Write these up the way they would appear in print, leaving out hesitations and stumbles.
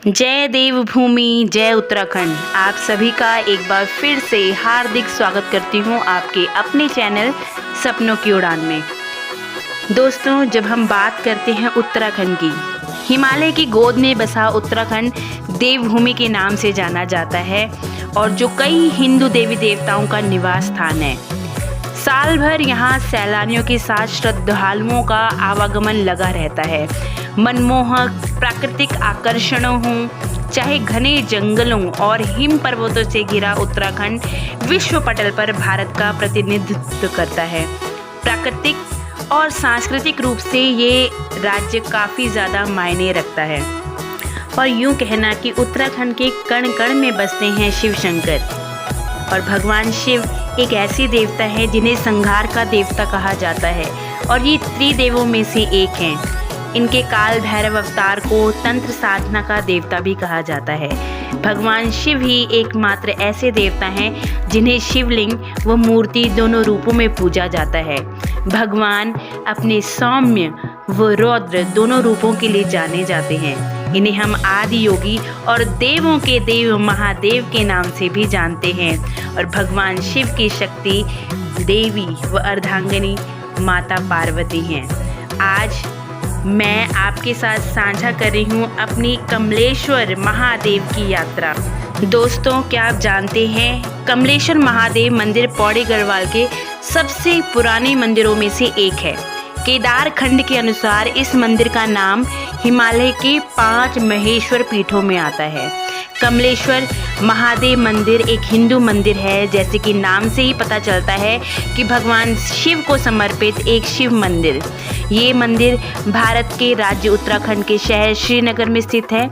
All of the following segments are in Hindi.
जय देवभूमि, जय उत्तराखंड। आप सभी का एक बार फिर से हार्दिक स्वागत करती हूँ आपके अपने चैनल सपनों की उड़ान में। दोस्तों, जब हम बात करते हैं उत्तराखंड की, हिमालय की गोद में बसा उत्तराखंड देवभूमि के नाम से जाना जाता है और जो कई हिंदू देवी देवताओं का निवास स्थान है। साल भर यहाँ सैलानियों के साथ श्रद्धालुओं का आवागमन लगा रहता है। मनमोहक प्राकृतिक आकर्षणों हों, चाहे घने जंगलों और हिम पर्वतों से घिरा उत्तराखंड विश्व पटल पर भारत का प्रतिनिधित्व करता है। प्राकृतिक और सांस्कृतिक रूप से ये राज्य काफ़ी ज़्यादा मायने रखता है और यूँ कहना कि उत्तराखंड के कण कण में बसते हैं शिव शंकर। और भगवान शिव एक ऐसी देवता है जिन्हें संहार का देवता कहा जाता है और ये त्रिदेवों में से एक हैं। इनके काल भैरव अवतार को तंत्र साधना का देवता भी कहा जाता है। भगवान शिव ही एकमात्र ऐसे देवता हैं जिन्हें शिवलिंग व मूर्ति दोनों रूपों में पूजा जाता है। भगवान अपने सौम्य व रौद्र दोनों रूपों के लिए जाने जाते हैं। इन्हें हम आदि योगी और देवों के देव महादेव के नाम से भी जानते हैं और भगवान शिव की शक्ति देवी व अर्धांगिनी माता पार्वती हैं। आज मैं आपके साथ साझा कर रही हूँ अपनी कमलेश्वर महादेव की यात्रा। दोस्तों, क्या आप जानते हैं कमलेश्वर महादेव मंदिर पौड़ी गढ़वाल के सबसे पुराने मंदिरों में से एक है। केदार खंड के अनुसार इस मंदिर का नाम हिमालय के 5 महेश्वर पीठों में आता है। कमलेश्वर महादेव मंदिर एक हिंदू मंदिर है। जैसे कि नाम से ही पता चलता है कि भगवान शिव को समर्पित एक शिव मंदिर। ये मंदिर भारत के राज्य उत्तराखंड के शहर श्रीनगर में स्थित है।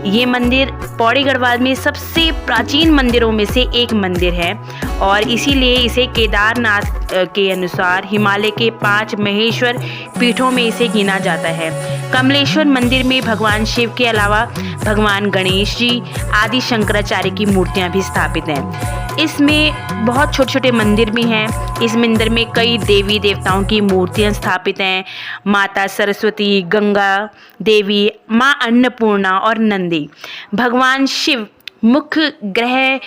ये मंदिर पौड़ी गढ़वाल में सबसे प्राचीन मंदिरों में से एक मंदिर है और इसीलिए इसे केदारनाथ के अनुसार हिमालय के 5 महेश्वर पीठों में इसे गिना जाता है। कमलेश्वर मंदिर में भगवान शिव के अलावा भगवान गणेश जी आदि शंकराचार्य की मूर्तियां भी स्थापित हैं। इसमें बहुत छोटे छोटे मंदिर भी हैं। इस मंदिर में कई देवी देवताओं की मूर्तियां स्थापित हैं। माता सरस्वती, गंगा देवी, माँ अन्नपूर्णा और नंदी। भगवान शिव मुख्य ग्रह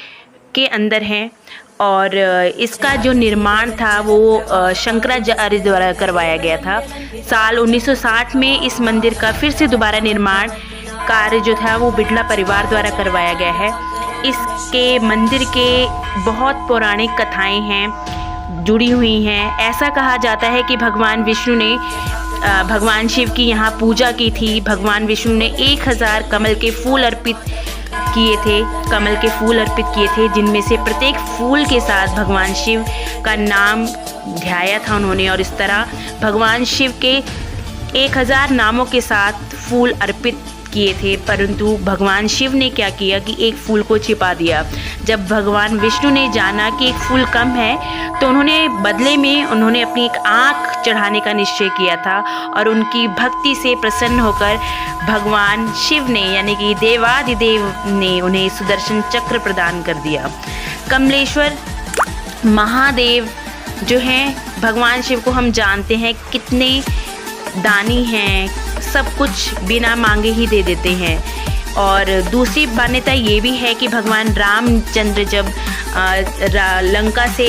के अंदर हैं और इसका जो निर्माण था वो शंकराचार्य द्वारा करवाया गया था। साल 1960 में इस मंदिर का फिर से दोबारा निर्माण कार्य जो था वो बिड़ला परिवार द्वारा करवाया गया है। इसके मंदिर के बहुत पौराणिक कथाएं हैं, जुड़ी हुई हैं। ऐसा कहा जाता है कि भगवान विष्णु ने भगवान शिव की यहाँ पूजा की थी। भगवान विष्णु ने 1000 कमल के फूल अर्पित किए थे जिनमें से प्रत्येक फूल के साथ भगवान शिव का नाम ध्याया था उन्होंने और इस तरह भगवान शिव के 1000 नामों के साथ फूल अर्पित किए थे। परंतु भगवान शिव ने क्या किया कि एक फूल को छिपा दिया। जब भगवान विष्णु ने जाना कि एक फूल कम है तो उन्होंने बदले में अपनी एक आँख चढ़ाने का निश्चय किया था और उनकी भक्ति से प्रसन्न होकर भगवान शिव ने यानी कि देवादिदेव ने उन्हें सुदर्शन चक्र प्रदान कर दिया। कमलेश्वर महादेव जो हैं भगवान शिव को हम जानते हैं कितने दानी हैं, सब कुछ बिना मांगे ही दे देते हैं। और दूसरी मान्यता ये भी है कि भगवान रामचंद्र जब लंका से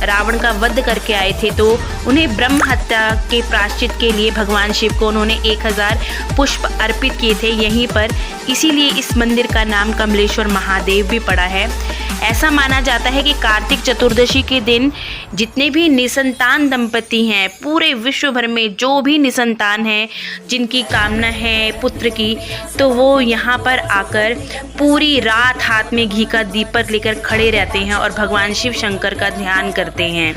रावण का वध करके आए थे तो उन्हें ब्रह्म हत्या के प्रायश्चित के लिए भगवान शिव को उन्होंने 1000 पुष्प अर्पित किए थे यहीं पर। इसीलिए इस मंदिर का नाम कमलेश्वर महादेव भी पड़ा है। ऐसा माना जाता है कि कार्तिक चतुर्दशी के दिन जितने भी निसंतान दंपति हैं, पूरे विश्व भर में जो भी निसंतान हैं, जिनकी कामना है पुत्र की, तो वो यहाँ पर आकर पूरी रात हाथ में घी का दीपक लेकर खड़े रहते हैं और भगवान शिव शंकर का ध्यान करते हैं।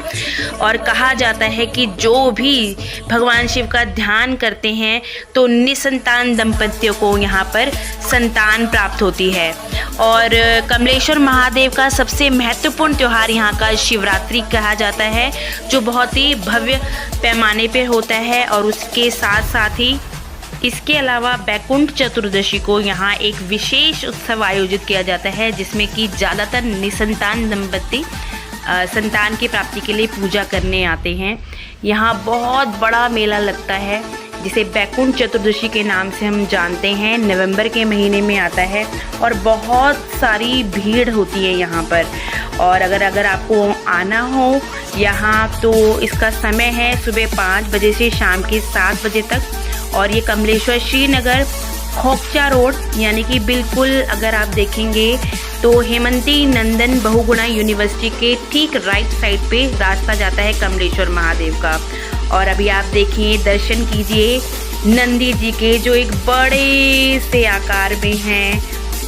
और कहा जाता है कि जो भी भगवान शिव का ध्यान करते हैं तो निसंतान दंपतियों को यहाँ पर संतान प्राप्त होती है। और कमलेश्वर महादेव का सबसे महत्वपूर्ण त्यौहार यहाँ का शिवरात्रि कहा जाता है, जो बहुत ही भव्य पैमाने पर होता है। और उसके साथ साथ ही इसके अलावा बैकुंठ चतुर्दशी को यहाँ एक विशेष उत्सव आयोजित किया जाता है जिसमें कि ज़्यादातर निसंतान दंपति संतान की प्राप्ति के लिए पूजा करने आते हैं। यहाँ बहुत बड़ा मेला लगता है जिसे बैकुंठ चतुर्दशी के नाम से हम जानते हैं, नवंबर के महीने में आता है और बहुत सारी भीड़ होती है यहाँ पर। और अगर आपको आना हो यहाँ तो इसका समय है सुबह 5 बजे से शाम के 7 बजे तक। और ये कमलेश्वर श्रीनगर खोकचा रोड यानी कि बिल्कुल अगर आप देखेंगे तो हेमंती नंदन बहुगुणा यूनिवर्सिटी के ठीक राइट साइड पे रास्ता जाता है कमलेश्वर महादेव का। और अभी आप देखिए, दर्शन कीजिए नंदी जी के, जो एक बड़े से आकार में हैं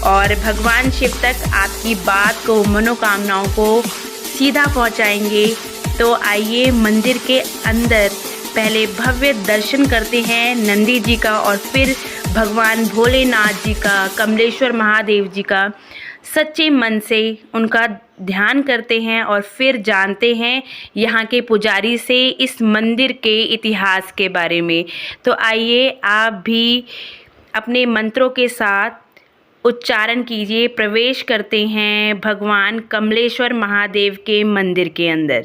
और भगवान शिव तक आपकी बात को, मनोकामनाओं को सीधा पहुंचाएंगे। तो आइए मंदिर के अंदर पहले भव्य दर्शन करते हैं नंदी जी का और फिर भगवान भोलेनाथ जी का, कमलेश्वर महादेव जी का सच्चे मन से उनका ध्यान करते हैं और फिर जानते हैं यहाँ के पुजारी से इस मंदिर के इतिहास के बारे में। तो आइए आप भी अपने मंत्रों के साथ उच्चारण कीजिए। प्रवेश करते हैं भगवान कमलेश्वर महादेव के मंदिर के अंदर।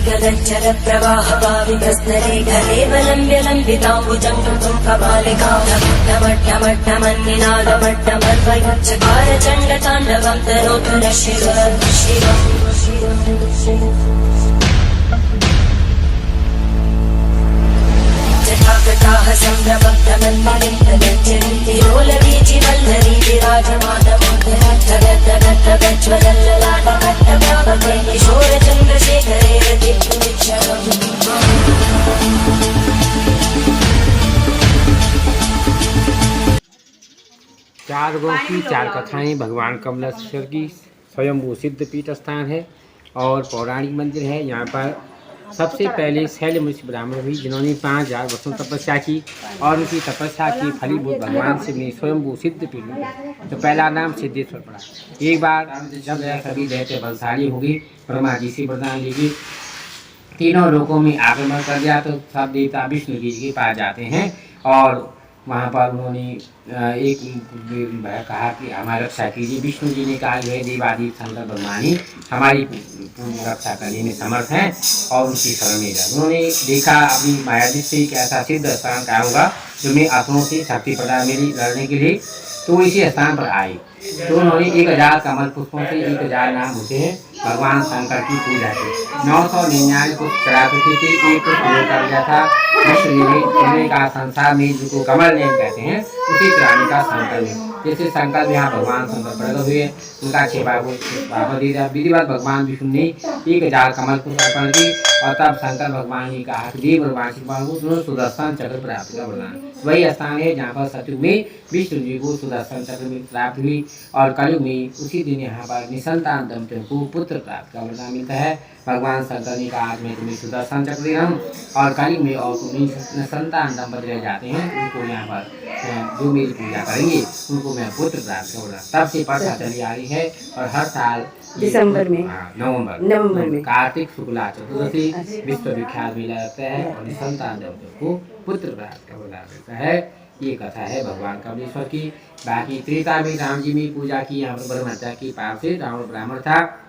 गदच्चर प्रवाह पावितस्तरे गलेवलम्ब्य लम्बिताम्बुजं कृतं कपालिकां नमट्टमट्टमन्निनादमट्टमर्वयुच्चकार चण्डताण्डवं तनोतु नः शिवः जटाकटाः सम्भ्रमप्तमन्मलिं तदज्जरीं विलोलवीचि वल्लरी विराजमानमोदरज्ज्वलल्ललाटकट्टव्यापके किशोरचन्द्रशेखरे रतिक्षणम्। चार गो की चार कथाएं भगवान कमलेश्वर की स्वयंभू सिद्ध पीठ स्थान है और पौराणिक मंदिर है। यहाँ पर सबसे पहले शैल ऋषि ब्राह्मण भी, जिन्होंने 5000 वर्षों तपस्या की और उनकी तपस्या की फलीभूत भगवान शिव ने स्वयंभू सिद्ध पीठ में तो पहला नाम सिद्धेश्वर पड़ा। एक बार जब यह सभी दैत्य बलशाली होगी, ब्रह्मा जी से वरदान लेगी, तीनों लोकों में आक्रमण कर दिया तो सब देवता विष्णु जी के पास जाते हैं और वहाँ पर उन्होंने एक कहा कि हमारी रक्षा कीजिए। विष्णु जी ने कहा है देवादि शंकर भगवान ही हमारी पूरी रक्षा करने में समर्थ हैं और उनकी शरण में जाए। उन्होंने देखा अपनी माया दृष्टि से कि ऐसा सिद्ध स्थान क्या होगा जो मैं असुरों से शक्ति प्रदान मेरी लड़ने के लिए, तो इसी स्थान पर आए। तो उन्होंने 1000 कमल पुष्पों से 1000 नाम होते हैं भगवान शंकर की पूजा की। 999 पुष्प चढ़ाते थे, एक पुष्प कर गया था विष्णु ने का संसार में जिसको कमल नेम कहते हैं उसी चढ़ाने का संकल्प है। जैसे संकल्प यहाँ भगवान शंकर प्रकट हुए, उनका सेवा को विधिवत भगवान विष्णु ने 1000 कमल पुष्प अर्पण की और तब शंकर भगवान ने कहा कि देव भगवान शिव सुदर्शन चक्र प्राप्त का वरदान। वही स्थान है जहाँ पर सतयुग में विष्णु जी को सुदर्शन चक्र में प्राप्त हुई और कलयुग में उसी दिन यहाँ पर निसंतान दंपतियों को पुत्र प्राप्त का वरदान मिलता है। भगवान शंकर ने कहा आज मैं तुम्हें सुदर्शन चक्र दे रहा हूँ और कलयुग में और निसंतान दंपति रह जाते हैं उनको यहाँ पर जो मेरी पूजा करेंगे उनको मैं पुत्र प्राप्त करूँगा। तब से प्रथा चली आ रही है और हर साल दिसंबर में, नवंबर में कार्तिक शुक्ला चतुर्दशी विश्व विख्यात मेला लगता है और निसंतान दंपतियों को पुत्र प्राप्त का वरदान मिलता है। ये कथा है भगवान कमलेश्वर की। बाकी त्रेता में राम जी में पूजा की, यहाँ पर ब्रह्महत्या की पाप से रावण ब्राह्मण था,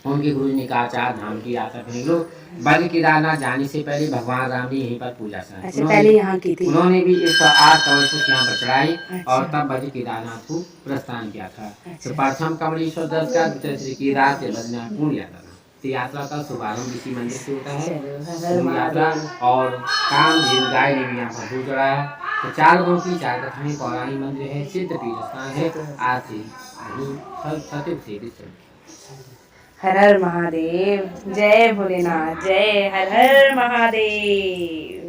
उनके गुरु ने कहा 4 धाम की यात्रा करें लोग। बद्री केदारनाथ जाने से पहले भगवान राम ने यहीं पर पूजा की, पहले यहाँ की थी। उन्होंने भी 108 कमल पुष्प यहाँ पर चढ़ाई और तब बद्री केदारनाथ को प्रस्थान किया था। तो प्रथम कमलेश्वर दर्शन का, द्वितीय श्री केदार से बद्रीनाथ पूर्ण यात्रा था। तो यात्रा का शुभारंभ इसी मंदिर से होता है यात्रा और काम गाय ने भी यहाँ पर दूध चढ़ाया। तो 4 गो की 4 कथाएं पौराणिक मंदिर है, सिद्ध पीठ स्थान है। आज से सतयुग से हर हर महादेव, जय भोलेनाथ, जय हर हर महादेव।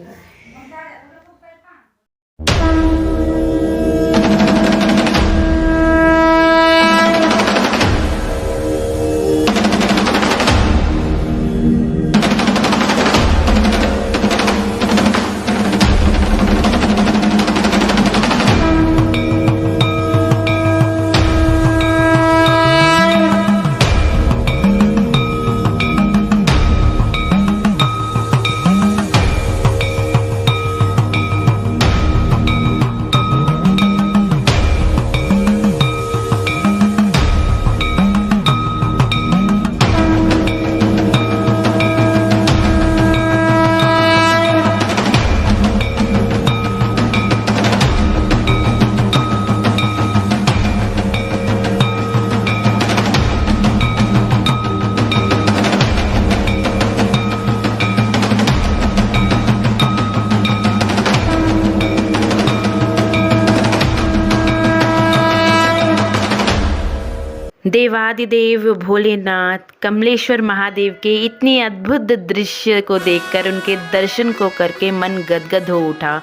देवादिदेव भोलेनाथ कमलेश्वर महादेव के इतने अद्भुत दृश्य को देखकर, उनके दर्शन को करके मन गदगद हो उठा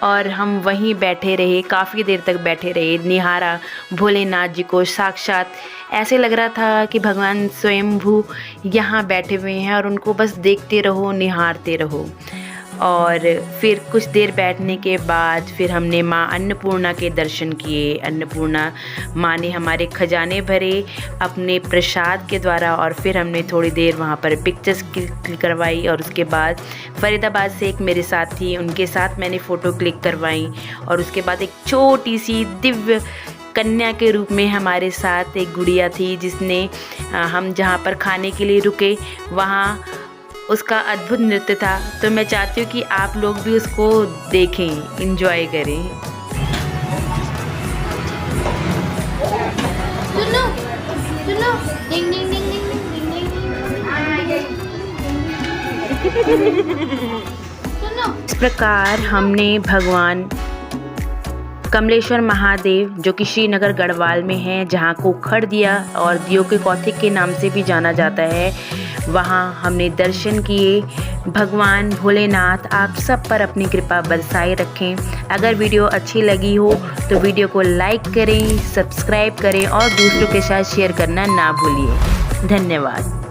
और हम वहीं बैठे रहे, काफ़ी देर तक बैठे रहे, निहारा भोलेनाथ जी को। साक्षात ऐसे लग रहा था कि भगवान स्वयंभू यहाँ बैठे हुए हैं और उनको बस देखते रहो, निहारते रहो। और फिर कुछ देर बैठने के बाद फिर हमने माँ अन्नपूर्णा के दर्शन किए। अन्नपूर्णा माँ ने हमारे खजाने भरे अपने प्रसाद के द्वारा और फिर हमने थोड़ी देर वहाँ पर पिक्चर्स क्लिक करवाई और उसके बाद फरीदाबाद से एक मेरे साथ थी, उनके साथ मैंने फ़ोटो क्लिक करवाई और उसके बाद एक छोटी सी दिव्य कन्या के रूप में हमारे साथ एक गुड़िया थी, जिसने हम जहाँ पर खाने के लिए रुके वहाँ उसका अद्भुत नृत्य था। तो मैं चाहती हूँ कि आप लोग भी उसको देखें, एंजॉय करें। सुनो सुनो, डिंग डिंग डिंग डिंग डिंग डिंग। सुनो, इस प्रकार हमने भगवान कमलेश्वर महादेव, जो कि श्रीनगर गढ़वाल में है, जहाँ को खड़ दिया और दियो के कौथिक के नाम से भी जाना जाता है, वहाँ हमने दर्शन किए। भगवान भोलेनाथ आप सब पर अपनी कृपा बरसाए रखें। अगर वीडियो अच्छी लगी हो तो वीडियो को लाइक करें, सब्सक्राइब करें और दूसरों के साथ शेयर करना ना भूलिए। धन्यवाद।